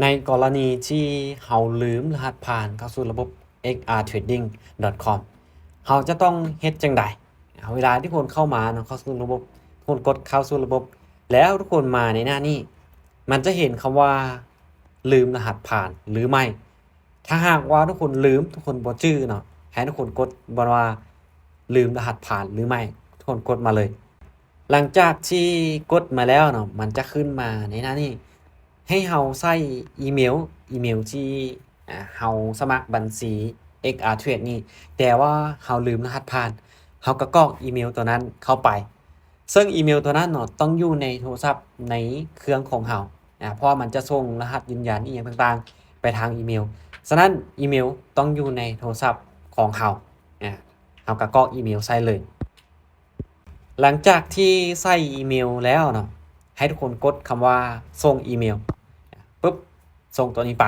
ในกรณีที่เราลืมรหัสผ่านเข้าสู่ระบบ xrtrading.com เราจะต้องเฮ็ดจังใดเวลาที่คนเข้ามาเนาะเข้าสู่ระบบคนกดเข้าสู่ระบบ แล้วทุกคนมาในหน้านี้ มันจะเห็นคำว่าลืมรหัสผ่านหรือไม่ ถ้าหากว่าทุกคนลืมทุกคนบ่จื้อเนาะให้ทุกคนกดบนว่าลืมรหัสผ่านหรือไม่ทุกคนกดมาเลย หลังจากที่กดมาแล้วเนาะมันจะขึ้นมาในหน้านี้ ให้เราใส่อีเมลที่เราสมัครบัญชี XRTrade นี่แต่ว่าเราลืมรหัสผ่านเราก็กรอกอีเมลตัวนั้นเข้าไป ซึ่งอีเมลตัวนั้นเนาะต้องอยู่ในโทรศัพท์ในเครื่องของเราเพราะมันจะส่งรหัสยืนยันอีกอย่างต่างๆไปทางอีเมลฉะนั้นอีเมลต้องอยู่ในโทรศัพท์ของเราเราก็กรอกอีเมลใส่เลย หลังจากที่ใส่อีเมลแล้วเนาะให้ทุกคนกดคำว่าส่งอีเมลปุ๊บส่งตัวนี้ไป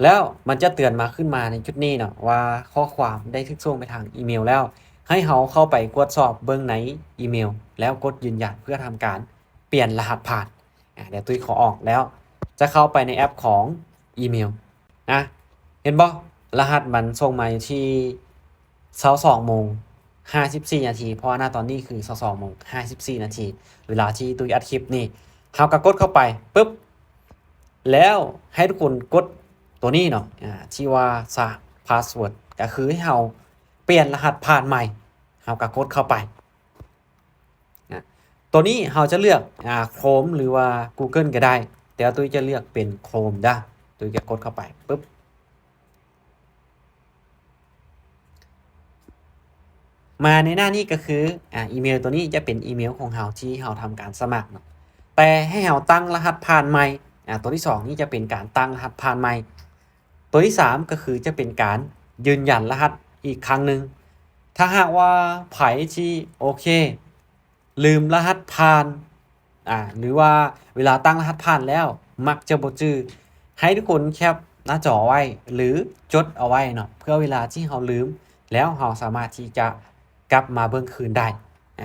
แล้วมันจะเตือนมาขึ้นมาในจุดนี้เนาะว่าข้อความได้ถูกส่งไปทางอีเมลแล้ว ให้เราเข้าไปตรวจสอบเบื้องในอีเมลแล้วกดยืนยันเพื่อทำการเปลี่ยนรหัสผ่านเดี๋ยวตุ้ยขอออกแล้ว จะเข้าไปในแอปของอีเมลนะเห็นบ่รหัสมันส่งมาที่22 โมง 54 นาทีเพราะว่าหน้าตอนนี้คือ22 โมง 54 นาทีเวลาที่ตุ้ยอัดคลิปนี่เราก็กดเข้าไปปุ๊บแล้วให้ทุกคนกดตัวนี้เนาะที่ว่าสร้างพาสเวิร์ดก็คือให้เราเปลี่ยนรหัสผ่านใหม่เราก็กดเข้าไปตัวนี้เราจะเลือกChrome หรือว่า Google ก็ได้แต่ตุ้ยจะเลือกเป็น Chrome ได้ตุ้ยจะกดเข้าไปปุ๊บมาในหน้านี้ก็คืออีเมลตัวนี้จะเป็นอีเมลของเราที่เราทำการสมัครเนาะแต่ให้เราตั้งรหัสผ่านใหม่ตัวที่2นี่จะเป็นการตั้งรหัสผ่านใหม่ตัวที่3ก็คือจะเป็นการยืนยันรหัสอีกครั้งหนึ่งถ้าหากว่าไผที่โอเคลืมรหัสผ่านหรือว่าเวลาตั้งรหัสผ่านแล้วมักจะบ่จื้อให้ทุกคนแคปหน้าจอไว้หรือจดเอาไว้เนาะเพื่อเวลาที่เราลืมแล้วเราสามารถที่จะกลับมาเบิ่งคืนได้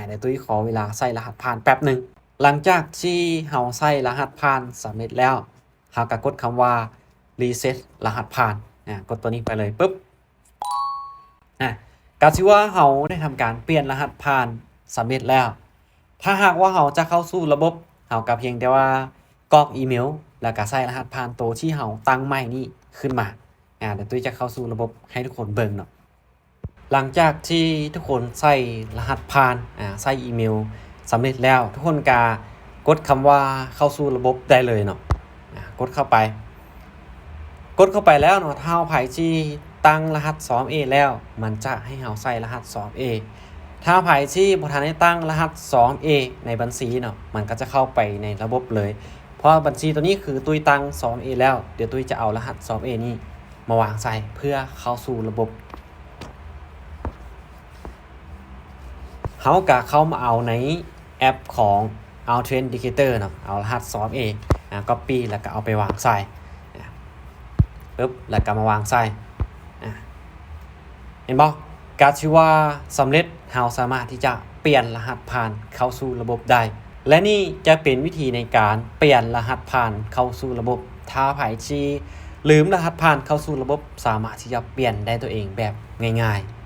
เดี๋ยวตุ้ยขอเวลาใส่รหัสผ่านแป๊บนึงหลังจากที่เราใส่รหัสผ่านสำเร็จแล้วเราก็กดคำว่า reset รหัสผ่านกดตัวนี้ไปเลยปุ๊บก็ถือว่าเราได้ทำการเปลี่ยนรหัสผ่านสำเร็จแล้วถ้าหากว่าเราจะเข้าสู่ระบบเราก็เพียงแต่ว่ากรอกอีเมลแล้วก็ใส่รหัสผ่านตัวที่เราตั้งใหม่นี้ขึ้นมาเดี๋ยวตุ้ยจะเข้าสู่ระบบให้ทุกคนเบิ่งเนาะหลังจากที่ทุกคนใส่รหัสผ่านใส่อีเมลสำเร็จแล้วทุกคนก็กดคำว่าเข้าสู่ระบบได้เลยเนาะกดเข้าไปแล้วเนาะถ้าไผที่ตั้งรหัส 2A แล้วมันจะให้เราใส่รหัส 2A ถ้าไผที่บ่ทันได้ตั้งรหัส 2A ในบัญชีเนาะมันก็จะเข้าไปในระบบเลยเพราะบัญชีตัวนี้คือตุ้ยตั้ง 2A แล้วเดี๋ยวตุ้ยจะเอารหัส 2A นี้มาวางใส่เพื่อเข้าสู่ระบบเฮาก็เข้ามาเอาในแอปของ Authenticator เนาะเอารหัส 2A copy แล้วก็เอาไปวางใส่ปึ๊บแล้วก็มาวางใส่เห็นบ่การที่ว่าสำเร็จเราสามารถที่จะเปลี่ยนรหัสผ่านเข้าสู่ระบบได้และนี่จะเป็นวิธีในการเปลี่ยนรหัสผ่านเข้าสู่ระบบถ้าไผที่ลืมรหัสผ่านเข้าสู่ระบบสามารถที่จะเปลี่ยนได้ตัวเองแบบง่ายๆ